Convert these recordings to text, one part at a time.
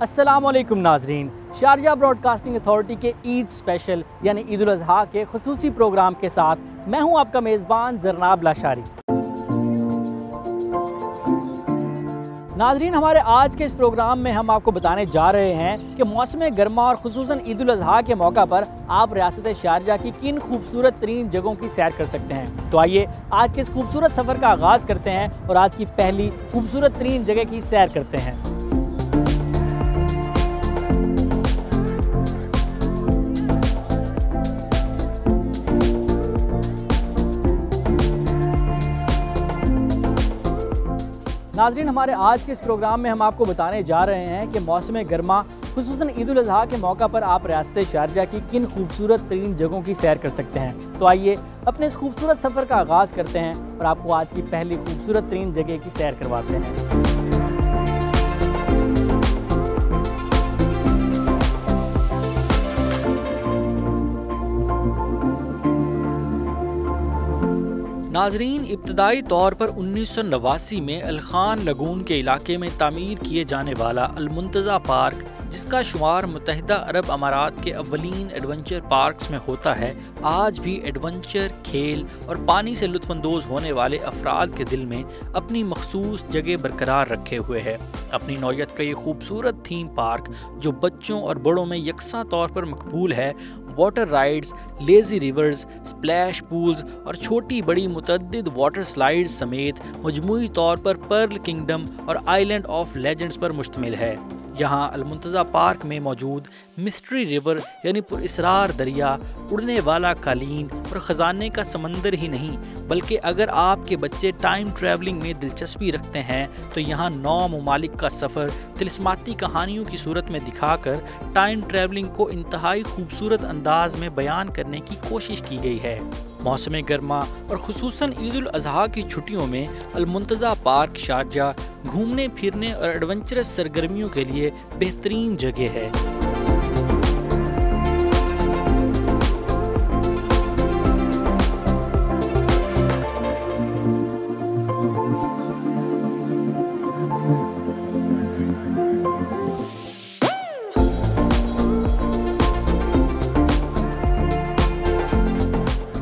अस्सलामुअलैकुम नाजरीन, Sharjah broadcasting authority के ईद स्पेशल यानी ईद उल अज़हा के खुसूसी प्रोग्राम के साथ मैं हूं आपका मेज़बान ज़रनाब लाशारी। नाजरीन, हमारे आज के इस प्रोग्राम में हम आपको बताने जा रहे हैं कि मौसम गर्मा और खुसूसन ईद उल अज़हा के मौका पर आप रियासत शारजा की किन खूबसूरत तरीन जगहों की सैर कर सकते हैं। तो आइए आज के इस खूबसूरत सफ़र का आगाज़ करते हैं और आज की पहली खूबसूरत तरीन जगह की सैर करते हैं। नाज़रीन, हमारे आज के इस प्रोग्राम में हम आपको बताने जा रहे हैं कि मौसम गर्मा खुसूसन ईद उल अज़हा के मौका पर आप रियासत शारजा की किन खूबसूरत तरीन जगहों की सैर कर सकते हैं। तो आइए अपने इस खूबसूरत सफ़र का आगाज़ करते हैं और आपको आज की पहली खूबसूरत तरीन जगह की सैर करवाते हैं। नाजरीन, इब्तदाई तौर पर 1989 में अलखान लगून के इलाके में तामीर किए जाने वाला अल-मुंतज़ा पार्क, जिसका शुमार मुत्तहिदा अरब अमारात के अव्वलीन एडवेंचर पार्क्स में होता है, आज भी एडवेंचर, खेल और पानी से लुत्फ़अंदोज़ होने वाले अफराद के दिल में अपनी मखसूस जगह बरकरार रखे हुए है। अपनी नौयत का ये खूबसूरत थीम पार्क, जो बच्चों और बड़ों में यकसा तौर पर मकबूल है, water rides, lazy reverse, splash pools और छोटी बड़ी मुतअद्दिद वाटर स्लाइड्स समेत मजमूई तौर पर पर्ल किंगडम और आइलैंड ऑफ लेजेंड्स पर मुश्तमिल है। यहाँ अल-मुंतज़ा पार्क में मौजूद मिस्ट्री रिवर यानी पुरअसरार दरिया, उड़ने वाला कालीन और ख़जाने का समंदर ही नहीं, बल्कि अगर आपके बच्चे टाइम ट्रैवलिंग में दिलचस्पी रखते हैं तो यहाँ 9 ममालिक का सफ़र तिलिस्माती कहानियों की सूरत में दिखाकर टाइम ट्रैवलिंग को इंतहाई खूबसूरत अंदाज में बयान करने की कोशिश की गई है। मौसम गर्मा और खुसूसन ईद उल अज़हा की छुट्टियों में अल-मुंतज़ा पार्क शारजा घूमने फिरने और एडवेंचरस सरगर्मियों के लिए बेहतरीन जगह है।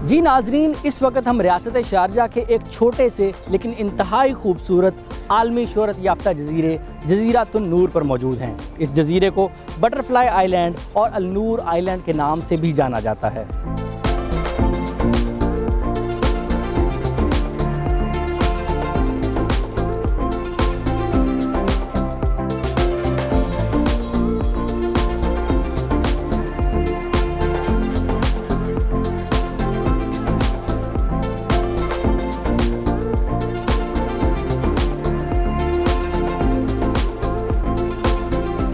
जी नाजरीन, इस वक्त हम रियासत शारजा के एक छोटे से लेकिन इंतहाई खूबसूरत आलमी शोहरत याफ्ता जजीरा तुन नूर पर मौजूद हैं। इस जजीरे को बटरफ्लाई आइलैंड और अल नूर आइलैंड के नाम से भी जाना जाता है।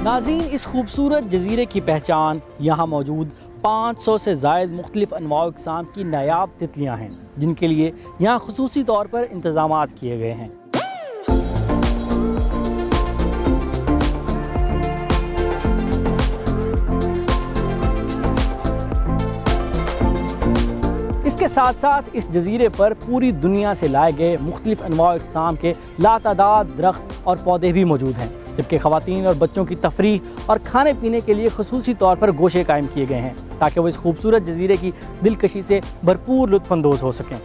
नाज़रीन, इस खूबसूरत जजीरे की पहचान यहाँ मौजूद 500 से ज़ायद मुख्तलिफ़ अनवाउ अक़साम की नायाब तितलियाँ हैं, जिनके लिए यहाँ खुसूसी तौर पर इंतज़ामात किए गए हैं। इसके साथ साथ इस जजीरे पर पूरी दुनिया से लाए गए मुख्तलिफ़ अनवाउ अक़साम के लातादाद दरख्त और पौधे भी मौजूद हैं, जबकि ख़वातीन और बच्चों की तफरीह और खाने पीने के लिए खुसूसी तौर पर गोशे कायम किए गए हैं, ताकि वो इस खूबसूरत जजीरे की दिलकशी से भरपूर लुत्फ़अंदोज़ हो सकें।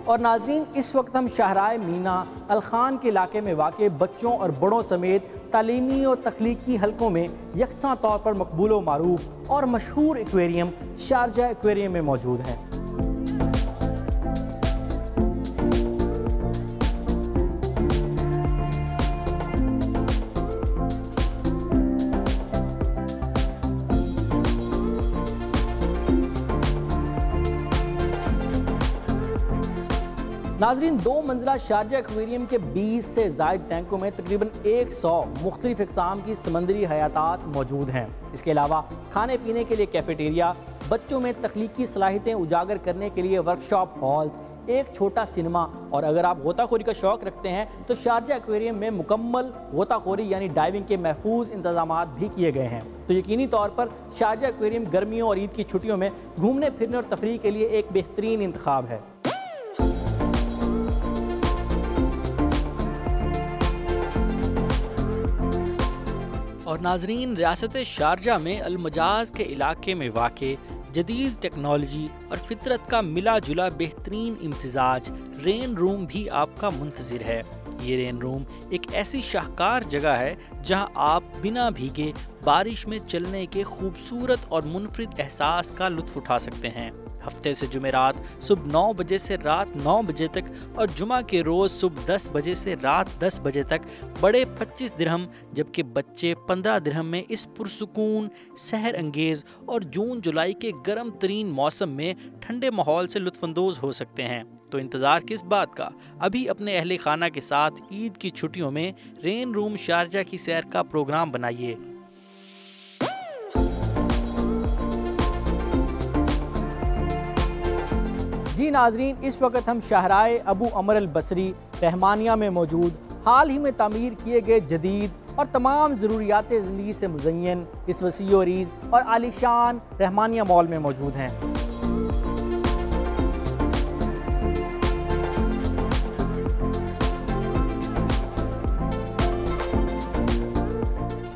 और नाजरीन, इस वक्त हम शाहराए मीना अलखान के इलाके में वाक़े बच्चों और बड़ों समेत तालीमी और तख्लीकी हलकों में यकसा तौर पर मकबूल व मारूफ और मशहूर एक्वेरियम शारजा एक्वेरियम में मौजूद है। नाजरीन, 2 मंजिला शारजा एक्वेरियम के 20 से ज़ायद टैंकों में तकरीबन 100 मुख्तलिफ इक़साम की समंदरी हयातात मौजूद हैं। इसके अलावा खाने पीने के लिए कैफेटेरिया, बच्चों में तख्लीकी सलाहियतें उजागर करने के लिए वर्कशॉप हॉल्स, एक छोटा सिनेमा और अगर आप गोताखोरी का शौक़ रखते हैं तो शारजा एक्वेरियम में मुकम्मल गोताखोरी यानी डाइविंग के महफूज इंतजामात भी किए गए हैं। तो यकीनी तौर पर शारजा एक्वेरियम गर्मियों और ईद की छुट्टियों में घूमने फिरने और तफरीह के लिए एक बेहतरीन इंतखाब है। और नाजरीन, रियासत शारजा में अलमजाज के इलाके में वाक़े जदीद टेक्नोलॉजी और फितरत का मिला जुला बेहतरीन इम्तिजाज रेन रूम भी आपका मुंतज़िर है। ये रेन रूम एक ऐसी शाहकार जगह है जहां आप बिना भीगे बारिश में चलने के खूबसूरत और मुनफरिद एहसास का लुत्फ़ उठा सकते हैं। हफ्ते से जुमेरात सुबह 9 बजे से रात 9 बजे तक और जुमा के रोज़ सुबह 10 बजे से रात 10 बजे तक बड़े 25 दिरहम जबकि बच्चे 15 दिरहम में इस पुरसुकून, सहर अंगेज़ और जून जुलाई के गर्म तरीन मौसम में ठंडे माहौल से लुत्फ़अंदोज़ हो सकते हैं। तो इंतज़ार किस बात का, अभी अपने अहले खाना के साथ ईद की छुट्टियों में रेन रूम शारजा की सैर का प्रोग्राम बनाइए। जी नाजरीन, इस वक्त हम शाहराए अबू अमर अल बसरी रहमानिया में मौजूद हाल ही में तामीर किए गए जदीद और तमाम ज़रूरियात ज़िंदगी से मुज़य्यन इस वसी और रीज़ और आलीशान रहमानिया मॉल में मौजूद हैं।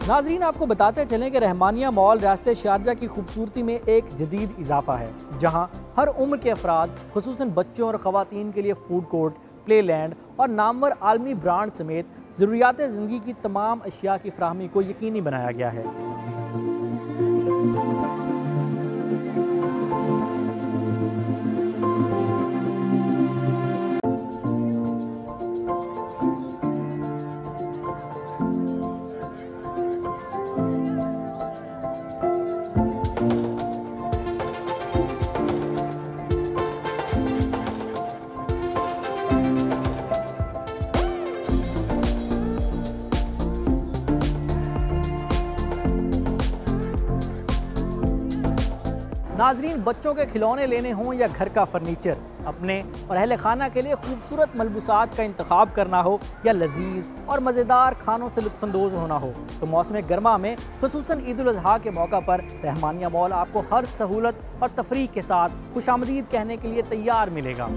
नाज़रीन, आपको बताते चलें कि रहमानिया मॉल रियासत शारजा की खूबसूरती में एक जदीद इजाफा है, जहां हर उम्र के अफराद खुसूसन बच्चों और ख़वातीन के लिए फूड कोर्ट, प्ले लैंड और नामवर आलमी ब्रांड समेत ज़रूरियात ज़िंदगी की तमाम अशिया की फराहमी को यकीनी बनाया गया है। नाजरीन, बच्चों के खिलौने लेने हों या घर का फर्नीचर, अपने और अहले खाना के लिए खूबसूरत मलबूसात का इंतखाब करना हो या लजीज और मज़ेदार खानों से लुत्फ़अंदोज़ होना हो तो मौसम गर्मा में खुसूसन ईद उल अज़हा के मौका पर रहमानिया मॉल आपको हर सहूलत और तफरीह के साथ खुशामदीद कहने के लिए तैयार मिलेगा।